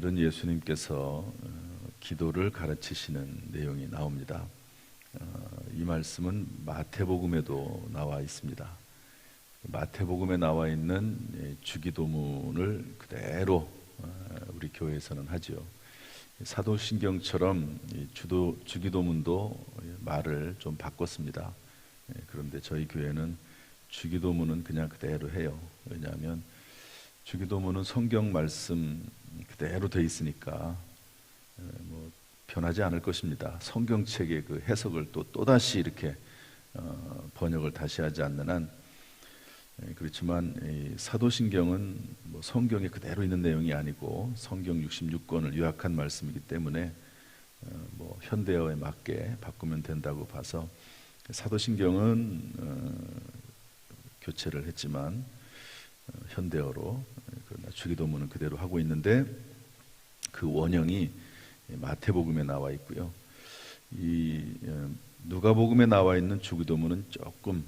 오늘은 예수님께서 기도를 가르치시는 내용이 나옵니다. 이 말씀은 마태복음에도 나와 있습니다. 마태복음에 나와 있는 주기도문을 그대로 우리 교회에서는 하죠. 사도신경처럼 주기도문도 말을 좀 바꿨습니다. 그런데 저희 교회는 주기도문은 그냥 그대로 해요. 왜냐하면 주기도문은 성경 말씀 그대로 돼 있으니까 변하지 않을 것입니다. 성경책의 그 해석을 또다시 이렇게 번역을 다시 하지 않는 한. 그렇지만 이 사도신경은 성경에 그대로 있는 내용이 아니고 성경 66권을 요약한 말씀이기 때문에 현대어에 맞게 바꾸면 된다고 봐서 사도신경은 교체를 했지만 현대어로, 그러나 주기도문은 그대로 하고 있는데 그 원형이 마태복음에 나와 있고요. 이 누가복음에 나와 있는 주기도문은 조금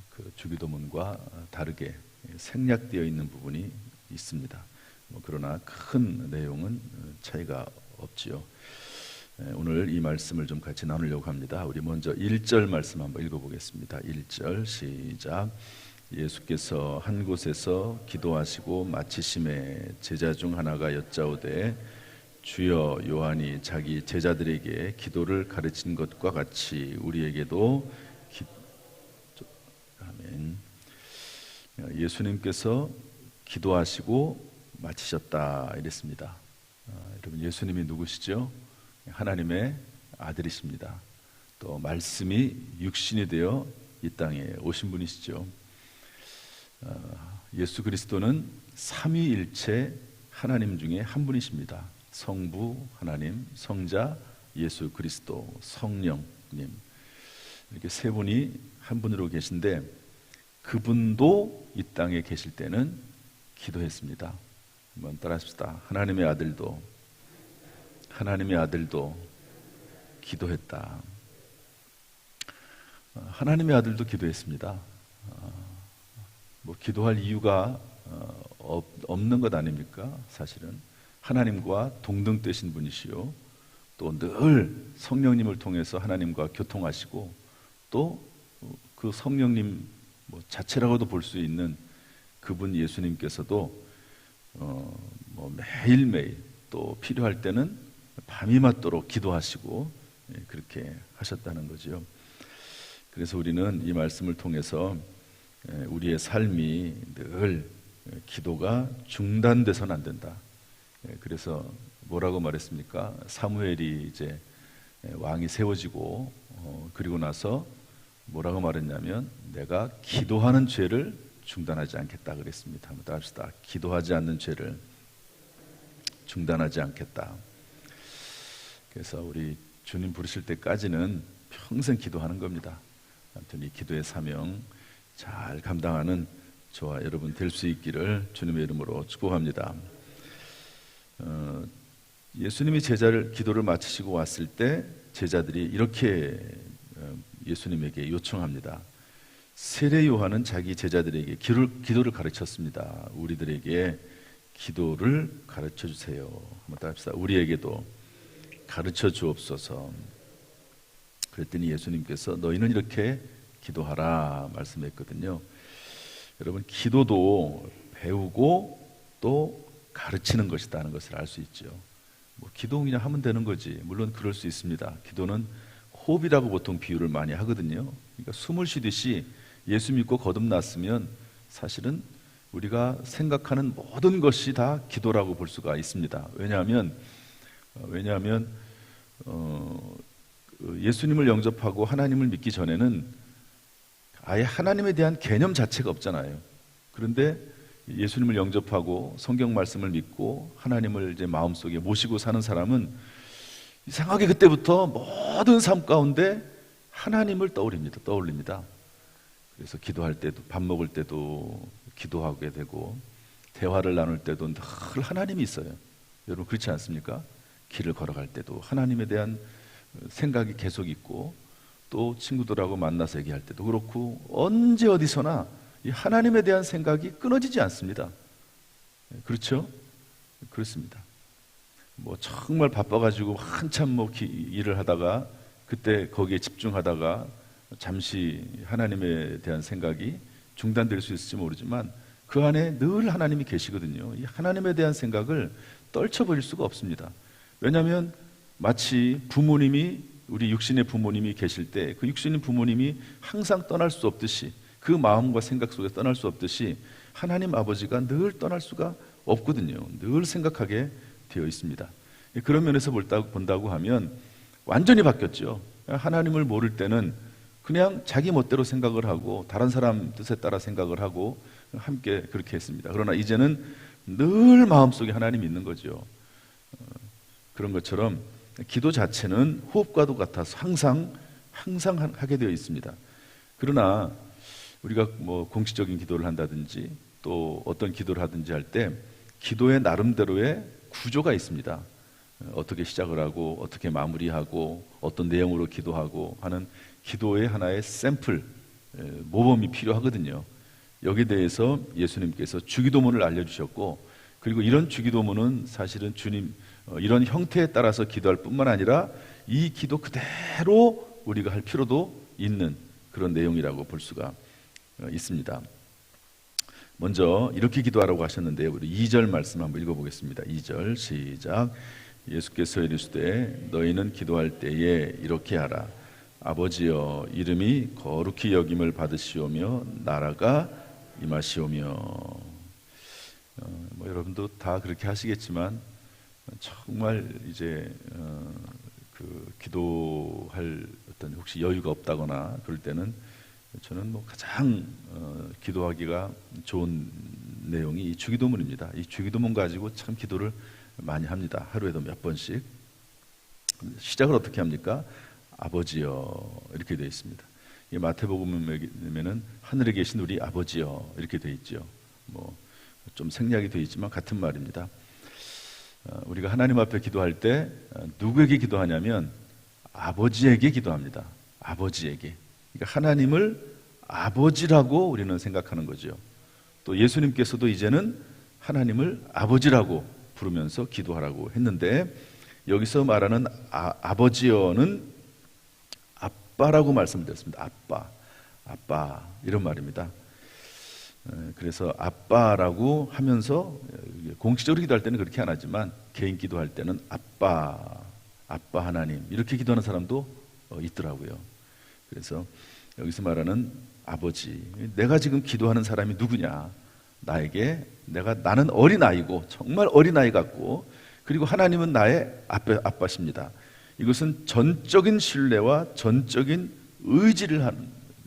그 주기도문과 다르게 생략되어 있는 부분이 있습니다. 그러나 큰 내용은 차이가 없지요. 오늘 이 말씀을 좀 같이 나누려고 합니다. 우리 먼저 1절 말씀 한번 읽어보겠습니다. 1절 시작. 예수께서 한 곳에서 기도하시고 마치심에 제자 중 하나가 여짜오되 주여, 요한이 자기 제자들에게 기도를 가르친 것과 같이 우리에게도 아멘. 예수님께서 기도하시고 마치셨다 이랬습니다. 여러분, 예수님이 누구시죠? 하나님의 아들이십니다. 또 말씀이 육신이 되어 이 땅에 오신 분이시죠. 예수 그리스도는 삼위일체 하나님 중에 한 분이십니다. 성부 하나님, 성자 예수 그리스도, 성령님, 이렇게 세 분이 한 분으로 계신데 그분도 이 땅에 계실 때는 기도했습니다. 한번 따라합시다. 하나님의 아들도 기도했다. 하나님의 아들도 기도했습니다. 기도할 이유가 없는 것 아닙니까? 사실은 하나님과 동등되신 분이시요, 또 늘 성령님을 통해서 하나님과 교통하시고, 또 그 성령님 자체라고도 볼 수 있는 그분 예수님께서도 매일매일 또 필요할 때는 밤이 맞도록 기도하시고 그렇게 하셨다는 거죠. 그래서 우리는 이 말씀을 통해서 우리의 삶이 늘 기도가 중단돼서는 안 된다. 그래서 뭐라고 말했습니까? 사무엘이 이제 왕이 세워지고 그리고 나서 뭐라고 말했냐면 내가 기도하는 죄를 중단하지 않겠다 그랬습니다. 한번 더 합시다. 기도하지 않는 죄를 중단하지 않겠다. 그래서 우리 주님 부르실 때까지는 평생 기도하는 겁니다. 아무튼 이 기도의 사명 잘 감당하는 저와 여러분 될 수 있기를 주님의 이름으로 축복합니다. 예수님이 기도를 마치시고 왔을 때 제자들이 이렇게 예수님에게 요청합니다. 세례 요한은 자기 제자들에게 기도를 가르쳤습니다. 우리들에게 기도를 가르쳐 주세요. 한번 따라합시다. 우리에게도 가르쳐 주옵소서. 그랬더니 예수님께서 너희는 이렇게 기도하라 말씀했거든요. 여러분, 기도도 배우고 또 가르치는 것이라는 것을 알 수 있죠. 기도 그냥 하면 되는 거지. 물론 그럴 수 있습니다. 기도는 호흡이라고 보통 비유를 많이 하거든요. 그러니까 숨을 쉬듯이 예수 믿고 거듭났으면 사실은 우리가 생각하는 모든 것이 다 기도라고 볼 수가 있습니다. 왜냐하면 예수님을 영접하고 하나님을 믿기 전에는 아예 하나님에 대한 개념 자체가 없잖아요. 그런데 예수님을 영접하고 성경 말씀을 믿고 하나님을 이제 마음속에 모시고 사는 사람은 이상하게 그때부터 모든 삶 가운데 하나님을 떠올립니다. 그래서 기도할 때도, 밥 먹을 때도 기도하게 되고, 대화를 나눌 때도 늘 하나님이 있어요. 여러분 그렇지 않습니까? 길을 걸어갈 때도 하나님에 대한 생각이 계속 있고, 또 친구들하고 만나서 얘기할 때도 그렇고, 언제 어디서나 이 하나님에 대한 생각이 끊어지지 않습니다. 그렇죠? 그렇습니다. 뭐 정말 바빠가지고 한참 뭐 일을 하다가 그때 거기에 집중하다가 잠시 하나님에 대한 생각이 중단될 수 있을지 모르지만 그 안에 늘 하나님이 계시거든요. 이 하나님에 대한 생각을 떨쳐버릴 수가 없습니다. 왜냐하면 마치 부모님이, 우리 육신의 부모님이 계실 때 그 육신의 부모님이 항상 떠날 수 없듯이, 그 마음과 생각 속에 떠날 수 없듯이 하나님 아버지가 늘 떠날 수가 없거든요. 늘 생각하게 되어 있습니다. 그런 면에서 본다고 하면 완전히 바뀌었죠. 하나님을 모를 때는 그냥 자기 멋대로 생각을 하고 다른 사람 뜻에 따라 생각을 하고 함께 그렇게 했습니다. 그러나 이제는 늘 마음속에 하나님이 있는 거죠. 그런 것처럼 기도 자체는 호흡과도 같아서 항상 하게 되어 있습니다. 그러나 우리가 뭐 공식적인 기도를 한다든지 또 어떤 기도를 하든지 할 때 기도의 나름대로의 구조가 있습니다. 어떻게 시작을 하고 어떻게 마무리하고 어떤 내용으로 기도하고 하는 기도의 하나의 샘플, 모범이 필요하거든요. 여기에 대해서 예수님께서 주기도문을 알려주셨고, 그리고 이런 주기도문은 사실은 주님 이런 형태에 따라서 기도할 뿐만 아니라 이 기도 그대로 우리가 할 필요도 있는 그런 내용이라고 볼 수가 있습니다. 먼저 이렇게 기도하라고 하셨는데 우리 2절 말씀 한번 읽어보겠습니다. 2절 시작. 예수께서 이르시되 너희는 기도할 때에 이렇게 하라. 아버지여 이름이 거룩히 여김을 받으시오며 나라가 임하시오며. 뭐 여러분도 다 그렇게 하시겠지만 정말 이제 그 기도할 어떤 혹시 여유가 없다거나 그럴 때는 저는 뭐 가장 기도하기가 좋은 내용이 이 주기도문입니다. 이 주기도문 가지고 참 기도를 많이 합니다. 하루에도 몇 번씩. 시작을 어떻게 합니까? 아버지여 이렇게 되어 있습니다. 이 마태복음에는 하늘에 계신 우리 아버지여 이렇게 되어 있죠. 뭐 좀 생략이 되어 있지만 같은 말입니다. 우리가 하나님 앞에 기도할 때 누구에게 기도하냐면 아버지에게 기도합니다. 아버지에게. 그러니까 하나님을 아버지라고 우리는 생각하는 거죠. 또 예수님께서도 이제는 하나님을 아버지라고 부르면서 기도하라고 했는데 여기서 말하는 아버지여는 아빠라고 말씀드렸습니다. 아빠 이런 말입니다. 그래서 아빠라고 하면서 공식적으로 기도할 때는 그렇게 안 하지만 개인 기도할 때는 아빠 하나님 이렇게 기도하는 사람도 있더라고요. 그래서 여기서 말하는 아버지, 내가 지금 기도하는 사람이 누구냐? 나는 어린아이고 정말 어린아이 같고, 그리고 하나님은 나의 아빠십니다. 이것은 전적인 신뢰와 전적인 의지를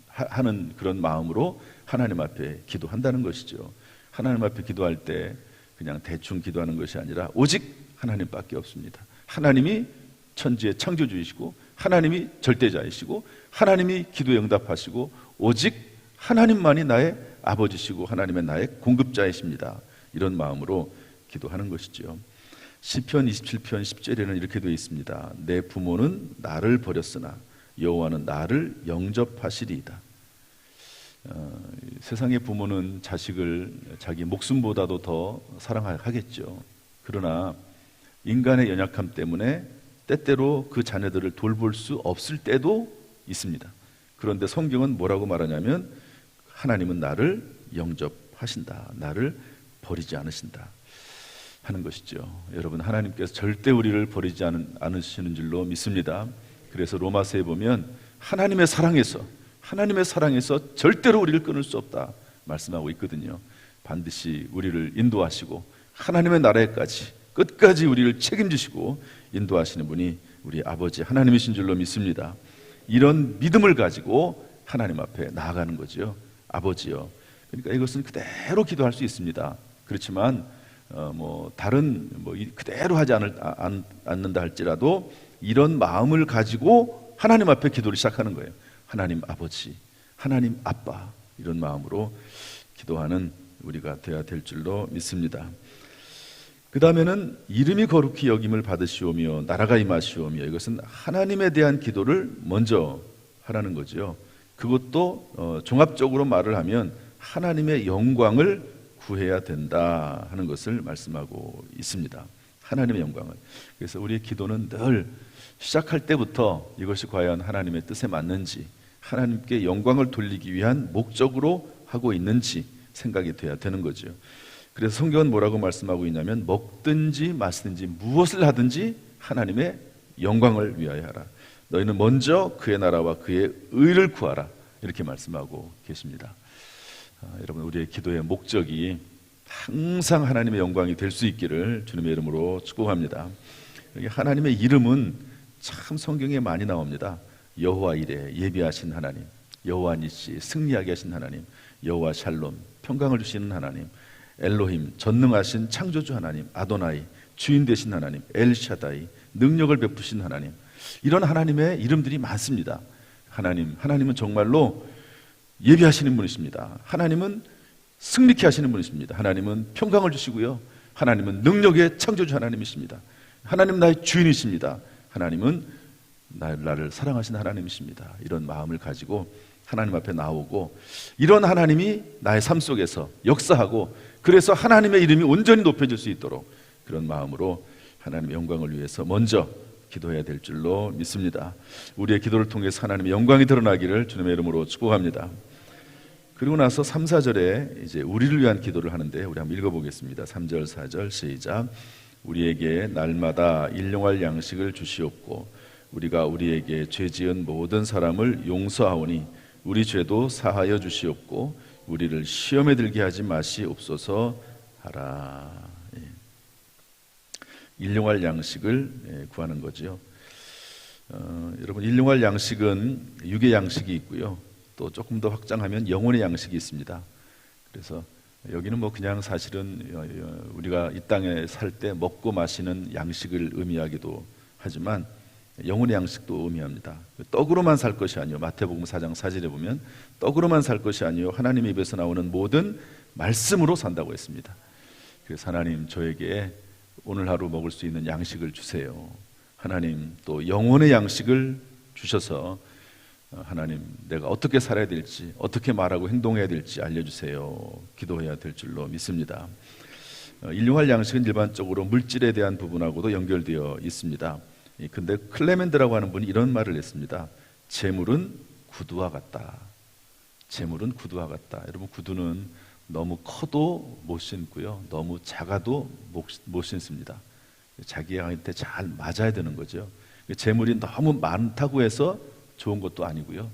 하는 그런 마음으로 하나님 앞에 기도한다는 것이죠. 하나님 앞에 기도할 때 그냥 대충 기도하는 것이 아니라 오직 하나님밖에 없습니다. 하나님이 천지의 창조주이시고 하나님이 절대자이시고 하나님이 기도에 응답하시고 오직 하나님만이 나의 아버지시고 하나님의 나의 공급자이십니다. 이런 마음으로 기도하는 것이죠. 시편 27편 10절에는 이렇게 되어 있습니다. 내 부모는 나를 버렸으나 여호와는 나를 영접하시리이다. 세상의 부모는 자식을 자기 목숨보다도 더 사랑하겠죠. 그러나 인간의 연약함 때문에 때때로 그 자녀들을 돌볼 수 없을 때도 있습니다. 그런데 성경은 뭐라고 말하냐면 하나님은 나를 영접하신다. 나를 버리지 않으신다 하는 것이죠. 여러분, 하나님께서 절대 우리를 버리지 않으시는 줄로 믿습니다. 그래서 로마서에 보면 하나님의 사랑에서 절대로 우리를 끊을 수 없다 말씀하고 있거든요. 반드시 우리를 인도하시고 하나님의 나라에까지 끝까지 우리를 책임지시고 인도하시는 분이 우리 아버지 하나님이신 줄로 믿습니다. 이런 믿음을 가지고 하나님 앞에 나아가는 거죠. 아버지요. 그러니까 이것은 그대로 기도할 수 있습니다. 그렇지만 다른 그대로 하지 않는다 할지라도 이런 마음을 가지고 하나님 앞에 기도를 시작하는 거예요. 하나님 아버지, 하나님 아빠, 이런 마음으로 기도하는 우리가 되어야 될 줄로 믿습니다. 그 다음에는 이름이 거룩히 여김을 받으시오며 나라가 임하시오며, 이것은 하나님에 대한 기도를 먼저 하라는 거죠. 그것도 종합적으로 말을 하면 하나님의 영광을 구해야 된다 하는 것을 말씀하고 있습니다. 하나님의 영광을. 그래서 우리의 기도는 늘 시작할 때부터 이것이 과연 하나님의 뜻에 맞는지, 하나님께 영광을 돌리기 위한 목적으로 하고 있는지 생각이 돼야 되는 거죠. 그래서 성경은 뭐라고 말씀하고 있냐면, 먹든지 마시든지 무엇을 하든지 하나님의 영광을 위하여 하라. 너희는 먼저 그의 나라와 그의 의를 구하라. 이렇게 말씀하고 계십니다. 여러분, 우리의 기도의 목적이 항상 하나님의 영광이 될 수 있기를 주님의 이름으로 축복합니다. 하나님의 이름은 참 성경에 많이 나옵니다. 여호와 이레, 예비하신 하나님, 여호와 니시, 승리하게 하신 하나님, 여호와 샬롬, 평강을 주시는 하나님, 엘로힘, 전능하신 창조주 하나님, 아도나이, 주인 되신 하나님, 엘샤다이, 능력을 베푸신 하나님. 이런 하나님의 이름들이 많습니다. 하나님은 정말로 예비하시는 분이십니다. 하나님은 승리케 하시는 분이십니다. 하나님은 평강을 주시고요, 하나님은 능력의 창조주 하나님이십니다. 하나님 나의 주인이십니다. 하나님은 나를 사랑하시는 하나님이십니다. 이런 마음을 가지고 하나님 앞에 나오고, 이런 하나님이 나의 삶 속에서 역사하고, 그래서 하나님의 이름이 온전히 높여질 수 있도록 그런 마음으로 하나님의 영광을 위해서 먼저 기도해야 될 줄로 믿습니다. 우리의 기도를 통해서 하나님의 영광이 드러나기를 주님의 이름으로 축복합니다. 그리고 나서 3, 4절에 이제 우리를 위한 기도를 하는데, 우리 한번 읽어보겠습니다. 3절, 4절 시작. 우리에게 날마다 일용할 양식을 주시옵고, 우리가 우리에게 죄 지은 모든 사람을 용서하오니 우리 죄도 사하여 주시옵고, 우리를 시험에 들게 하지 마시옵소서 하라. 일용할 양식을 구하는 거죠. 여러분, 일용할 양식은 육의 양식이 있고요, 또 조금 더 확장하면 영혼의 양식이 있습니다. 그래서 여기는 뭐 그냥 사실은 우리가 이 땅에 살 때 먹고 마시는 양식을 의미하기도 하지만, 영혼의 양식도 의미합니다. 떡으로만 살 것이 아니요, 마태복음 4장 4절에 보면 떡으로만 살 것이 아니요 하나님의 입에서 나오는 모든 말씀으로 산다고 했습니다. 그래서 하나님, 저에게 오늘 하루 먹을 수 있는 양식을 주세요. 하나님, 또 영혼의 양식을 주셔서 하나님, 내가 어떻게 살아야 될지, 어떻게 말하고 행동해야 될지 알려주세요. 기도해야 될 줄로 믿습니다. 일용할 양식은 일반적으로 물질에 대한 부분하고도 연결되어 있습니다. 근데 클레멘드라고 하는 분이 이런 말을 했습니다. 재물은 구두와 같다. 재물은 구두와 같다. 여러분, 구두는 너무 커도 못 신고요, 너무 작아도 못 신습니다. 자기한테 잘 맞아야 되는 거죠. 재물이 너무 많다고 해서 좋은 것도 아니고요,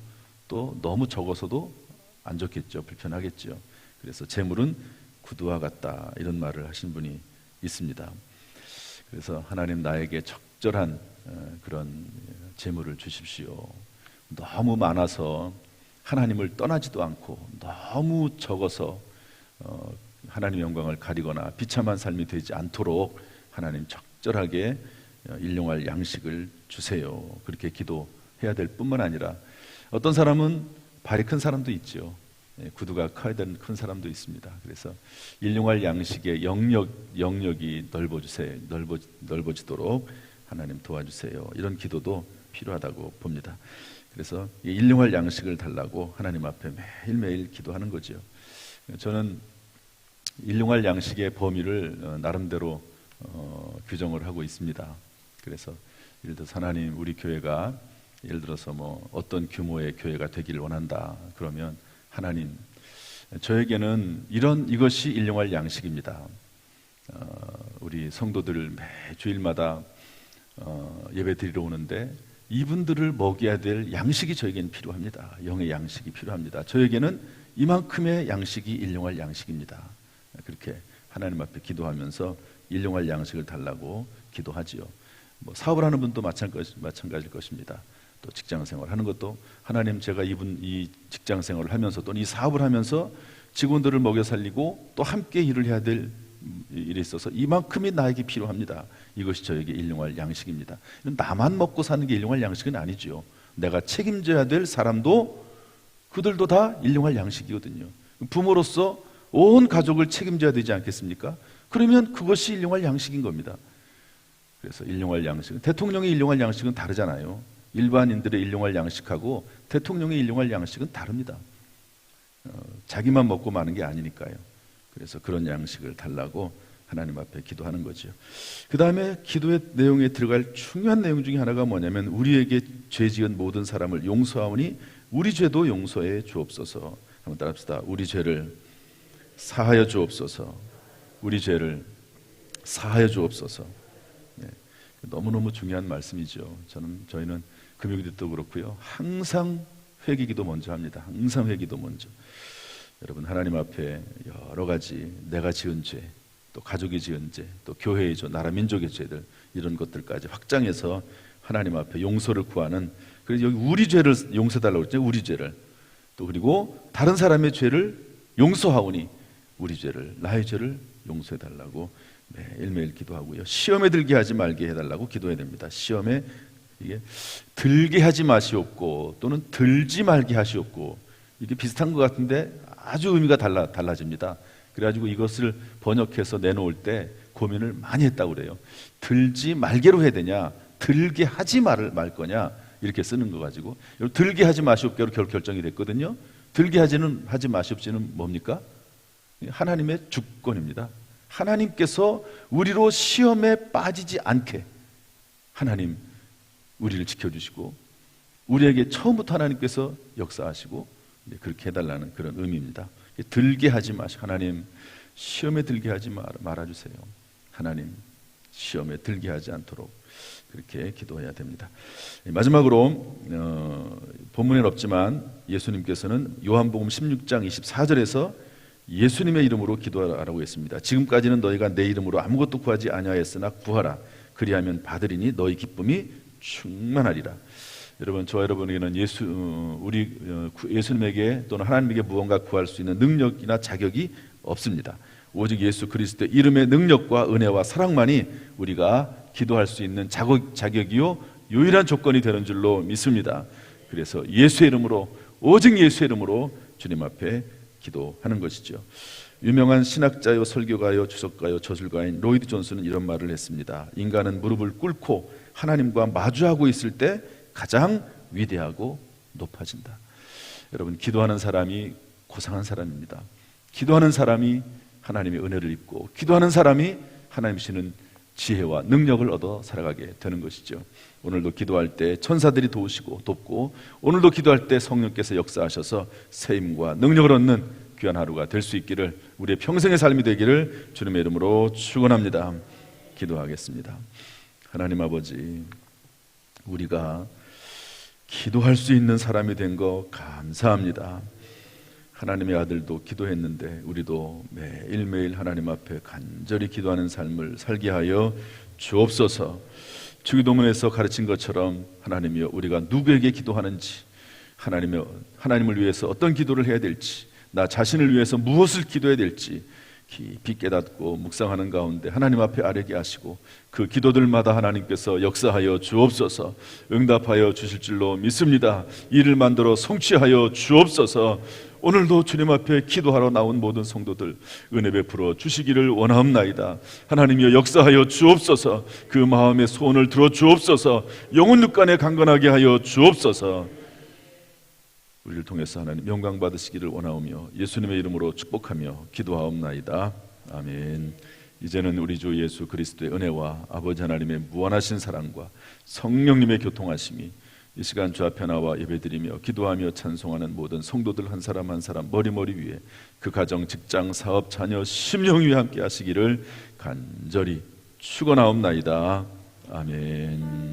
또 너무 적어서도 안 좋겠죠. 불편하겠죠. 그래서 재물은 구두와 같다, 이런 말을 하신 분이 있습니다. 그래서 하나님, 나에게 적절한 그런 재물을 주십시오. 너무 많아서 하나님을 떠나지도 않고, 너무 적어서 하나님의 영광을 가리거나 비참한 삶이 되지 않도록 하나님, 적절하게 일용할 양식을 주세요. 그렇게 기도해야 될 뿐만 아니라, 어떤 사람은 발이 큰 사람도 있죠. 구두가 커야 되는 큰 사람도 있습니다. 그래서 일용할 양식의 영역이 넓어지도록 하나님 도와주세요. 이런 기도도 필요하다고 봅니다. 그래서 일용할 양식을 달라고 하나님 앞에 매일매일 기도하는 거죠. 저는 일용할 양식의 범위를 나름대로 규정을 하고 있습니다. 그래서 예를 들어서 하나님, 우리 교회가 예를 들어서 뭐 어떤 규모의 교회가 되기를 원한다. 그러면 하나님, 저에게는 이것이 일용할 양식입니다. 우리 성도들 매 주일마다 예배 드리러 오는데 이분들을 먹여야 될 양식이 저에게는 필요합니다. 영의 양식이 필요합니다. 저에게는 이만큼의 양식이 일용할 양식입니다. 그렇게 하나님 앞에 기도하면서 일용할 양식을 달라고 기도하지요. 뭐 사업을 하는 분도 마찬가지일 것입니다. 또 직장 생활하는 것도, 하나님, 제가 이 직장 생활을 하면서 또는 이 사업을 하면서 직원들을 먹여 살리고 또 함께 일을 해야 될 일에 있어서 이만큼이 나에게 필요합니다. 이것이 저에게 일용할 양식입니다. 나만 먹고 사는 게 일용할 양식은 아니죠. 내가 책임져야 될 사람도, 그들도 다 일용할 양식이거든요. 부모로서 온 가족을 책임져야 되지 않겠습니까? 그러면 그것이 일용할 양식인 겁니다. 그래서 일용할 양식은, 대통령의 일용할 양식은 다르잖아요. 일반인들의 일용할 양식하고 대통령의 일용할 양식은 다릅니다. 자기만 먹고 마는 게 아니니까요. 그래서 그런 양식을 달라고 하나님 앞에 기도하는 거죠. 그 다음에 기도의 내용에 들어갈 중요한 내용 중에 하나가 뭐냐면 우리에게 죄 지은 모든 사람을 용서하오니 우리 죄도 용서해 주옵소서. 한번 따라합시다. 우리 죄를 사하여 주옵소서. 우리 죄를 사하여 주옵소서. 네. 너무너무 중요한 말씀이죠. 저희는 금요기도 그렇고요. 항상 회개기도 먼저 합니다. 항상 회개기도 먼저. 여러분, 하나님 앞에 여러 가지 내가 지은 죄, 또 가족이 지은 죄, 또 교회의 죄, 나라 민족의 죄들, 이런 것들까지 확장해서 하나님 앞에 용서를 구하는, 그래서 여기 우리 죄를 용서해달라고 했죠. 우리 죄를. 또 그리고 다른 사람의 죄를 용서하오니 우리 죄를, 나의 죄를 용서해달라고 매일매일 기도하고요. 시험에 들게 하지 말게 해달라고 기도해야 됩니다. 시험에 이게 들게 하지 마시옵고 또는 들지 말게 하시옵고, 이게 비슷한 것 같은데 아주 의미가 달라집니다. 그래가지고 이것을 번역해서 내놓을 때 고민을 많이 했다고 그래요. 들지 말게로 해야 되냐, 들게 하지 말 거냐, 이렇게 쓰는 거 가지고 들게 하지 마시옵게로 결정이 됐거든요. 들게 하지 마시옵지는 뭡니까? 하나님의 주권입니다. 하나님께서 우리로 시험에 빠지지 않게 하나님 우리를 지켜주시고, 우리에게 처음부터 하나님께서 역사하시고 그렇게 해달라는 그런 의미입니다. 들게 하지 마시고, 하나님 시험에 들게 하지 말아주세요. 하나님 시험에 들게 하지 않도록 그렇게 기도해야 됩니다. 마지막으로 본문에는 없지만 예수님께서는 요한복음 16장 24절에서 예수님의 이름으로 기도하라고 했습니다. 지금까지는 너희가 내 이름으로 아무것도 구하지 아니하였으나 구하라. 그리하면 받으리니 너희 기쁨이 충만하리라. 여러분, 저와 여러분에게는 예수님에게 또는 하나님에게 무언가 구할 수 있는 능력이나 자격이 없습니다. 오직 예수 그리스도의 이름의 능력과 은혜와 사랑만이 우리가 기도할 수 있는 자격이요 유일한 조건이 되는 줄로 믿습니다. 그래서 예수의 이름으로, 오직 예수의 이름으로 주님 앞에 기도하는 것이죠. 유명한 신학자요 설교가요 주석가요 저술가인 로이드 존슨은 이런 말을 했습니다. 인간은 무릎을 꿇고 하나님과 마주하고 있을 때 가장 위대하고 높아진다. 여러분, 기도하는 사람이 고상한 사람입니다. 기도하는 사람이 하나님의 은혜를 입고, 기도하는 사람이 하나님 주시는 지혜와 능력을 얻어 살아가게 되는 것이죠. 오늘도 기도할 때 천사들이 도우시고 돕고, 오늘도 기도할 때 성령께서 역사하셔서 세임과 능력을 얻는 귀한 하루가 될 수 있기를, 우리의 평생의 삶이 되기를 주님의 이름으로 축원합니다. 기도하겠습니다. 하나님 아버지, 우리가 기도할 수 있는 사람이 된 거 감사합니다. 하나님의 아들도 기도했는데 우리도 매일매일 하나님 앞에 간절히 기도하는 삶을 살게 하여 주옵소서. 주기도문에서 가르친 것처럼 하나님이여, 우리가 누구에게 기도하는지, 하나님을 위해서 어떤 기도를 해야 될지, 나 자신을 위해서 무엇을 기도해야 될지 깊이 깨닫고 묵상하는 가운데 하나님 앞에 아뢰게 하시고, 그 기도들마다 하나님께서 역사하여 주옵소서. 응답하여 주실 줄로 믿습니다. 이를 만들어 성취하여 주옵소서. 오늘도 주님 앞에 기도하러 나온 모든 성도들 은혜 베풀어 주시기를 원하옵나이다. 하나님이여, 역사하여 주옵소서. 그 마음의 소원을 들어 주옵소서. 영혼 육간에 강건하게 하여 주옵소서. 우리를 통해서 하나님 영광 받으시기를 원하오며 예수님의 이름으로 축복하며 기도하옵나이다. 아멘. 이제는 우리 주 예수 그리스도의 은혜와 아버지 하나님의 무한하신 사랑과 성령님의 교통하심이 이 시간 주 앞에 나와 예배드리며 기도하며 찬송하는 모든 성도들 한 사람 한 사람 머리 위에, 그 가정, 직장, 사업, 자녀, 심령 위에 함께 하시기를 간절히 축원하옵나이다. 아멘.